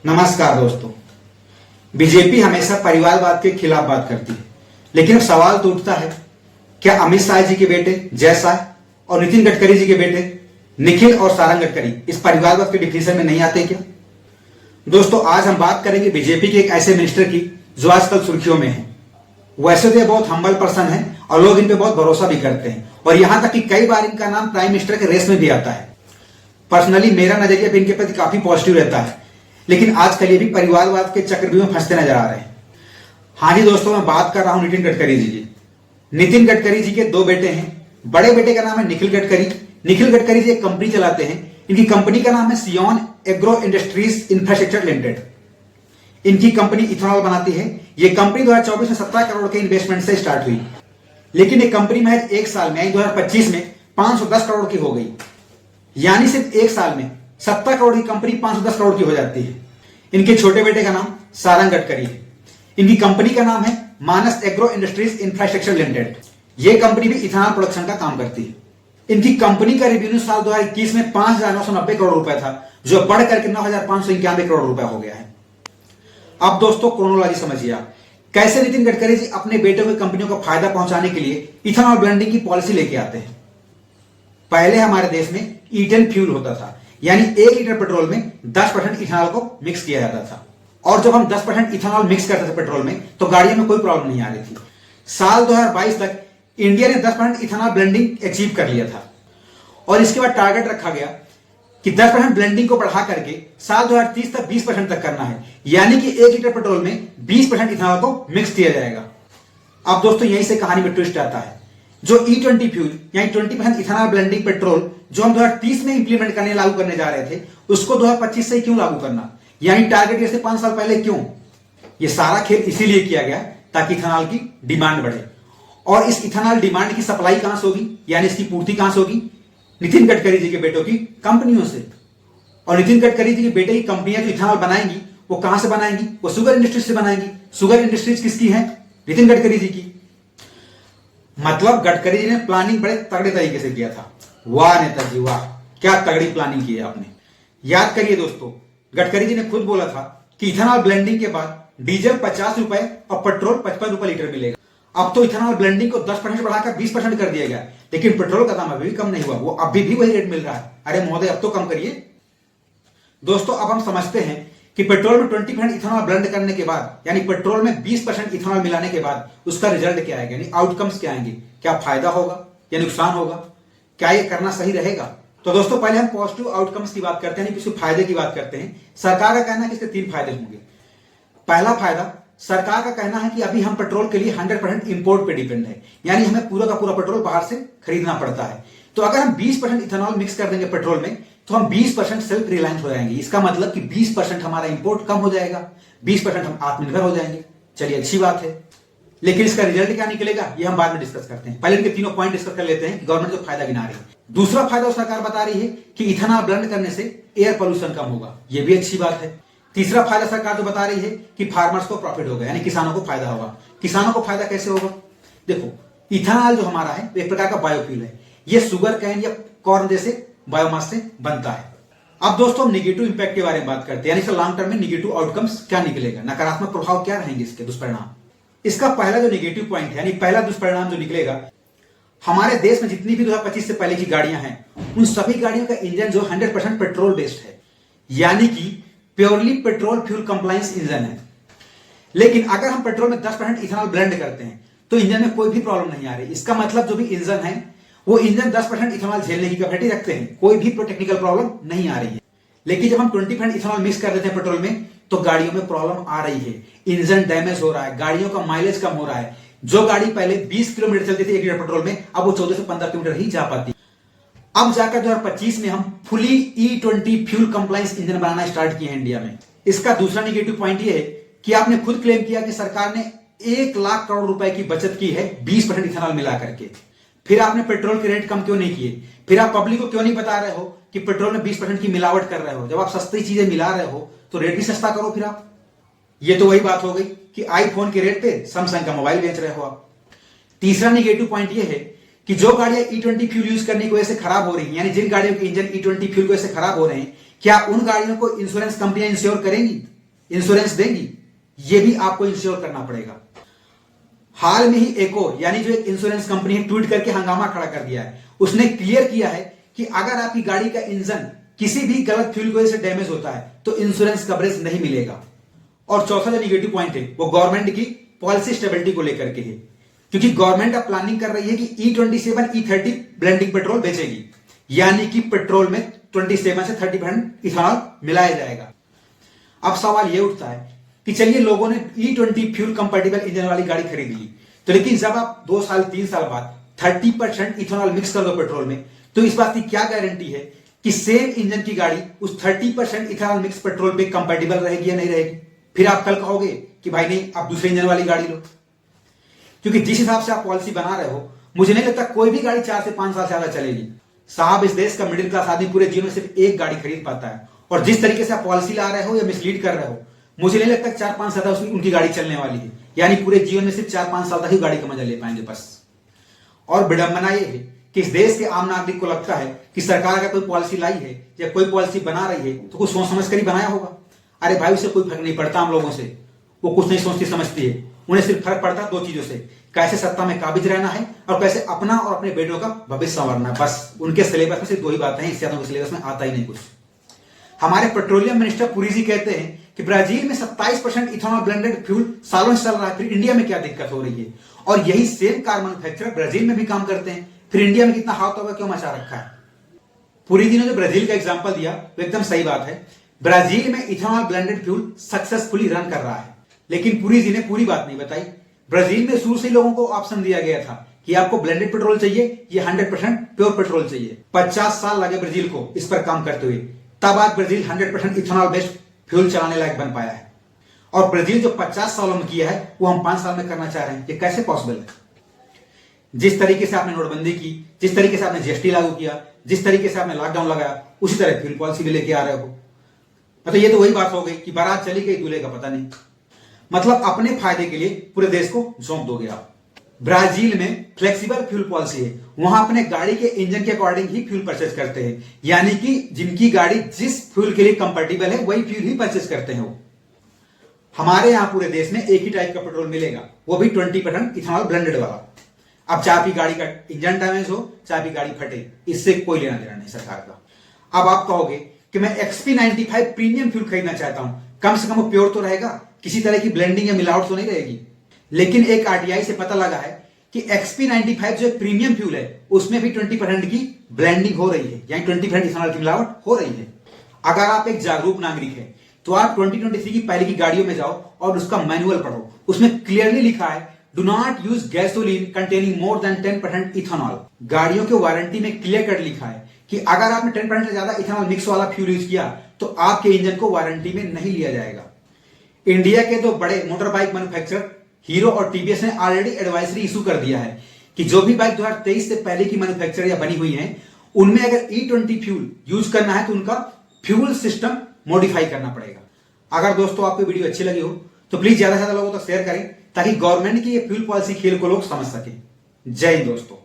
नमस्कार दोस्तों। बीजेपी हमेशा परिवारवाद के खिलाफ बात करती है, लेकिन अब सवाल तो उठता है, क्या अमित शाह जी के बेटे जय शाह और नितिन गडकरी जी के बेटे निखिल और सारंग गडकरी इस परिवारवाद के डिफिनेशन में नहीं आते क्या? दोस्तों, आज हम बात करेंगे बीजेपी के एक ऐसे मिनिस्टर की जो आजकल सुर्खियों में है। वैसे तो ये बहुत हम्बल पर्सन है और लोग इन पे बहुत भरोसा भी करते हैं, और यहां तक कि कई बार इनका नाम प्राइम मिनिस्टर के रेस में भी आता है। पर्सनली मेरा नजरिया भी इनके प्रति काफी पॉजिटिव रहता है, लेकिन आजकल ये भी परिवारवाद के चक्रव्यूह में फंसते नजर आ रहे हैं। हाँ जी दोस्तों, मैं बात कर रहा हूं नितिन गडकरी जी की। नितिन गडकरी जी के दो बेटे हैं। बड़े बेटे का नाम है निखिल गडकरी। निखिल गडकरी जी एक कंपनी चलाते हैं। इनकी कंपनी का नाम है सियोन एग्रो इंडस्ट्रीज इंफ्रास्ट्रक्चर लिमिटेड। इनकी कंपनी इथेनॉल बनाती है। यह कंपनी 2024 में 17 करोड़ के इन्वेस्टमेंट से स्टार्ट हुई, लेकिन एक कंपनी महज एक साल में 2025 में 510 करोड़ की हो गई। यानी सिर्फ एक साल में 70 करोड़ की कंपनी 510 करोड़ की हो जाती है। इनके छोटे बेटे का नाम सारंग गडकरी है। इनकी कंपनी का नाम है मानस एग्रो इंडस्ट्रीज इंफ्रास्ट्रक्चर लिमिटेड। यह कंपनी भी इथेनॉल प्रोडक्शन का काम करती है। इनकी कंपनी का रेवेन्यू साल 2021 में 5,990 करोड़ रुपए था, जो बढ़ करके 9,591 करोड़ रुपए हो गया है। अब दोस्तों, क्रोनोलॉजी समझिए आप, कैसे नितिन गडकरी जी अपने बेटों की कंपनियों को फायदा पहुंचाने के लिए इथेनॉल ब्लेंडिंग की पॉलिसी लेके आते हैं। पहले हमारे देश में ईटेन फ्यूल होता था, यानी 1 लीटर पेट्रोल में 10% इथेनॉल को मिक्स किया जाता था, और जब हम 10% इथेनॉल मिक्स करते थे पेट्रोल में तो गाड़ियों में कोई प्रॉब्लम नहीं आ रही थी। साल 2022 तक इंडिया ने 10% इथेनॉल ब्लेंडिंग अचीव कर लिया था, और इसके बाद टारगेट रखा गया कि 10% ब्लेंडिंग को बढ़ा करके साल 2030 तक 20% तक करना है, यानी कि 1 लीटर पेट्रोल में 20% इथेनॉल को मिक्स किया जाएगा। अब दोस्तों, यहीं से कहानी में ट्विस्ट आता है। जो E20 फ्यूल यानी 20% इथेनॉल ब्लेंडिंग पेट्रोल जो हम 2030 में इंप्लीमेंट करने लागू करने जा रहे थे, उसको 2025 से क्यों लागू करना, यानी टारगेट ईयर से 5 साल पहले क्यों? यह सारा खेल इसीलिए किया गया ताकि इथेनॉल की डिमांड बढ़े। और इस इथेनॉल डिमांड की सप्लाई कहां से होगी, यानी इसकी पूर्ति कहां से होगी? नितिन गडकरी जी के बेटों की कंपनियों से। और नितिन गडकरी जी के बेटे की कंपनियां जो इथेनॉल बनाएंगी वो कहां से बनाएंगी? वो शुगर इंडस्ट्रीज से बनाएंगी। शुगर इंडस्ट्रीज किसकी है? नितिन गडकरी जी की। मतलब गडकरी जी ने प्लानिंग बड़े तगड़े तरीके से किया था। वाह नेताजी वाह, क्या तगड़ी प्लानिंग की है आपने। याद करिए दोस्तों, गडकरी जी ने खुद बोला था कि इथेनॉल ब्लेंडिंग के बाद डीजल 50 रुपए और पेट्रोल 55 रुपए लीटर मिलेगा। अब तो इथेनॉल ब्लेंडिंग को 10% बढ़ाकर 20% कर दिया गया, लेकिन पेट्रोल का दाम अभी भी कम नहीं हुआ। वो अभी भी वही रेट मिल रहा है। अरे महोदय, अब तो कम करिए। दोस्तों, अब हम समझते हैं कि पेट्रोल में 20% इथेनॉल ब्लेंड करने के बाद, यानी पेट्रोल में 20% इथेनॉल मिलाने के बाद उसका रिजल्ट क्या आएगा, यानी आउटकम्स क्या आएंगे। क्या फायदा होगा या नुकसान होगा? क्या ये करना सही रहेगा? तो दोस्तों, पहले हम पॉजिटिव आउटकम्स की बात करते हैं, किसी फायदे की बात करते हैं। सरकार का कहना है कि इसके 3 फायदे होंगे। पहला फायदा, सरकार का कहना है कि अभी हम पेट्रोल के लिए 100% इंपोर्ट पे डिपेंड है, यानी हमें पूरा का पूरा पेट्रोल बाहर से खरीदना पड़ता है। तो अगर हम 20% इथेनॉल मिक्स कर देंगे पेट्रोल में, तो हम 20% सेल्फ रिलायंस हो जाएंगे। इसका मतलब कि 20% हमारा इंपोर्ट कम हो जाएगा, 20% हम आत्मनिर्भर हो जाएंगे। चलिए, अच्छी बात है, लेकिन इसका रिजल्ट क्या निकलेगा ये हम बाद में डिस्कस करते हैं। पहले इनके तीनों पॉइंट डिस्कस कर लेते हैं कि गवर्नमेंट जो फायदा गिना रही है। दूसरा फायदा सरकार बता रही है कि इथेनॉल ब्लेंड करने से एयर पोल्यूशन कम होगा, यह भी अच्छी बात है। तीसरा फायदा सरकार जो बता रही है कि फार्मर्स को प्रॉफिट होगा, यानी किसानों को फायदा होगा। किसानों को फायदा कैसे होगा? देखो, इथेनॉल जो हमारा है एक प्रकार का बायोफ्यूल है। यह शुगर कैन या कॉर्न जैसे बायोमास से बनता है। अब दोस्तों, हम नेगेटिव इंपैक्ट के बारे में बात करते हैं, यानी लॉन्ग टर्म में नेगेटिव आउटकम्स क्या निकलेगा, नकारात्मक प्रभाव क्या रहेंगे, इसके दुष्परिणाम। इसका पहला जो नेगेटिव पॉइंट है, यानी पहला दुष्परिणाम जो निकलेगा, हमारे देश में जितनी भी 2025 से पहले की गाड़ियां हैं, उन सभी गाड़ियों का इंजन जो 100% पेट्रोल बेस्ड है, यानी कि purely petrol fuel compliance engine है। लेकिन अगर हम पेट्रोल में 10% इथेनॉल ब्लेंड करते हैं तो इंजन में कोई भी प्रॉब्लम नहीं आ रही। इसका मतलब जो भी इंजन है वो इंजन 10% इथेनॉल झेलने की कैपेसिटी रखते हैं, कोई भी टेक्निकल प्रॉब्लम नहीं आ रही है। लेकिन जब हम 20% इथेनॉल मिक्स कर देते हैं पेट्रोल में, तो गाड़ियों में प्रॉब्लम आ रही है। इंजन डैमेज हो रहा है, गाड़ियों का माइलेज कम हो रहा है। जो गाड़ी पहले 20 किलोमीटर चलती थी 1 लीटर पेट्रोल में, अब वो 14 से 15 किलोमीटर ही जा पाती। अब जाकर 2025 में हम fully E20 fuel compliance engine बनाना स्टार्ट किए हैं इंडिया में। इसका दूसरा नेगेटिव पॉइंट यह है कि आपने खुद क्लेम किया कि सरकार ने 1 लाख करोड़ रुपए की बचत की है 20% इथेनॉल मिला करके। फिर आपने पेट्रोल के रेट कम क्यों नहीं किए? फिर आप पब्लिक को क्यों नहीं बता रहे हो कि पेट्रोल में 20% की मिलावट कर रहे हो? जब आप सस्ती चीजें मिला रहे हो तो रेट भी सस्ता करो फिर आप। ये तो वही बात हो गई कि आईफोन के रेट पे सैमसंग का मोबाइल बेच रहे हो आप। तीसरा नेगेटिव पॉइंट ये है कि जो गाड़ियां E20 फ्यूल यूज करने की वजह से खराब हो रही हैं, यानी जिन गाड़ियों के इंजन E20 फ्यूल की वजह से खराब हो रहे हैं, क्या उन गाड़ियों को इंश्योरेंस कंपनियां इंश्योर करेंगी? इंश्योरेंस देंगी? ये भी आपको इंश्योर करना पड़ेगा। हाल में ही एको यानी जो एक इंश्योरेंस कंपनी है ट्वीट करके हंगामा खड़ा कर दिया है। उसने क्लियर किया है कि अगर आपकी गाड़ी का इंजन किसी भी गलत फ्यूल की वजह से डैमेज होता है तो इंश्योरेंस कवरेज नहीं मिलेगा। और चौथा जो निगेटिव पॉइंट है वो गवर्नमेंट की पॉलिसी स्टेबिलिटी को लेकर के है, क्योंकि गवर्नमेंट अब प्लानिंग कर रही है कि E27 E30 ब्लेंडिंग पेट्रोल बेचेगी, यानी कि पेट्रोल में 27 से 30% इथेनॉल मिलाया जाएगा। अब सवाल यह उठता है कि चलिए लोगों ने E20 फ्यूल कंपैटिबल इंजन वाली गाड़ी खरीद ली, तो लेकिन जब आप 2 साल 3 साल बाद 30% इथेनॉल मिक्स कर दो पेट्रोल में, तो इस बात की क्या गारंटी है कि सेम इंजन की गाड़ी उस 30% इथेनॉल मिक्स पेट्रोल पे कंपैटिबल रहेगी या नहीं रहेगी? फिर आप कल कहोगे कि भाई नहीं, आप दूसरे इंजन वाली गाड़ी लो। क्योंकि जिस हिसाब से आप पॉलिसी बना रहे हो, मुझे नहीं लगता कोई भी गाड़ी 4 से 5 साल ज्यादा चलेगी। साहब, इस देश का मिडिल क्लास आदमी पूरे जीवन में सिर्फ एक गाड़ी खरीद पाता है, और जिस तरीके से आप पॉलिसी ला रहे हो या मिसलीड कर रहे हो, मुझे नहीं लगता 4-5 साल तक उनकी गाड़ी चलने वाली है। यानी पूरे जीवन में सिर्फ 4-5 साल तक ही गाड़ी का मजा ले पाएंगे बस। और विडंबना यह है कि इस देश के आम नागरिक को लगता है कि सरकार अगर कोई पॉलिसी लाई है या कोई पॉलिसी बना रही है तो कुछ सोच समझ कर ही बनाया होगा। अरे भाई, उसे कोई फर्क नहीं पड़ता हम लोगों से, वो कुछ नहीं सोचती समझती है। उन्हें सिर्फ फर्क पड़ता है 2 चीजों से, कैसे सत्ता में काबिज रहना है और कैसे अपना और अपने बेटों का भविष्य संवारना है। बस उनके सिलेबस में सिर्फ 2 ही बातें हैं, इससे ज्यादा उनके सिलेबस में आता ही नहीं कुछ। हमारे पेट्रोलियम मिनिस्टर पुरी जी कहते हैं कि ब्राजील में 27% इथेनॉल ब्लेंडेड फ्यूल सालों से चल रहा है, फिर इंडिया में क्या दिक्कत हो रही है? और यही सेम कार मैन्युफैक्चरर ब्राजील में भी काम करते हैं, फिर इंडिया में कितना हाथ होगा क्यों मचा रखा है? पुरी जी ने जो ब्राजील का एग्जांपल दिया वो एकदम सही बात है। ब्राजील में ethanol blended fuel successfully run कर रहा है, लेकिन पुरी जी ने पूरी बात नहीं बताई। ब्राजील में शुरू से लोगों को ऑप्शन दिया गया था कि आपको ब्लेंडेड पेट्रोल चाहिए, ये 100% प्योर पेट्रोल चाहिए। 50 साल लगे ब्राजील को इस पर काम करते हुए, तब आज ब्राजील 100% इथेनॉल बेस्ड फ्यूल चलाने लायक बन पाया है। और ब्राजील जो 50 सालों में किया है वो हम 5 साल में करना चाह रहे हैं, ये कैसे पॉसिबल है? जिस तरीके से आपने नोटबंदी की, जिस तरीके से आपने जीएसटी लागू किया, जिस तरीके से आपने लॉकडाउन लगाया, उसी तरह फ्यूल पॉलिसी भी लेके आ रहे हो। मतलब ये तो वही बात हो गई कि बारात चली गई, दूल्हे का पता नहीं। मतलब अपने फायदे के लिए पूरे देश को सौंप दोगे आप। ब्राजील में फ्लेक्सिबल फ्यूल पॉलिसी है, वहां अपने गाड़ी के इंजन के अकॉर्डिंग ही फ्यूल परचेज करते हैं, यानी कि जिनकी गाड़ी जिस फ्यूल के लिए कंपैटिबल है वही फ्यूल ही परचेज करते हैं वो। हमारे यहां पूरे देश में एक ही टाइप का पेट्रोल मिलेगा, वो भी 20% इथेनॉल ब्लेंडेड वाला। अब चाहे आपकी गाड़ी का इंजन डैमेज हो, चाहे आपकी गाड़ी फटे, इससे कोई लेना देना नहीं सरकार का। अब आप कहोगे कि मैं XP95 प्रीमियम फ्यूल खरीदना चाहता हूं, कम से कम वो प्योर तो रहेगा, किसी तरह की ब्लेंडिंग या मिलावट तो नहीं रहेगी। लेकिन एक RTI से पता लगा है कि XP95 जो प्रीमियम फ्यूल है उसमें भी 20% की ब्लेंडिंग हो रही है, यानी 20% इथेनॉल की मिलावट हो रही है। अगर आप एक जागरूक नागरिक है तो आप 2023 की पहले की गाड़ियों में जाओ और उसका मैनुअल पढ़ो। उसमें क्लियरली लिखा है do not use gasoline containing more than 10% ethanol. गाड़ियों के वारंटी में क्लियर कट लिखा है कि अगर आपने 10% से ज्यादा इथेनॉल मिक्स वाला फ्यूल यूज किया तो आपके इंजन को वारंटी में नहीं लिया जाएगा। इंडिया के 2 बड़े मोटर बाइक मैन्युफैक्चरर हीरो और टीवीएस ने ऑलरेडी एडवाइजरी इशू कर दिया है कि जो भी बाइक 2023 से पहले की मैन्युफैक्चर या बनी हुई हैं, उनमें अगर E20 फ्यूल यूज करना है तो उनका फ्यूल सिस्टम मॉडिफाई करना पड़ेगा। अगर दोस्तों आपको वीडियो अच्छी लगी हो तो प्लीज ज्यादा से ज्यादा लोगों तक शेयर करें ताकि गवर्नमेंट की ये फ्यूल पॉलिसी खेल को लोग समझ सकें। जय हिंद दोस्तों।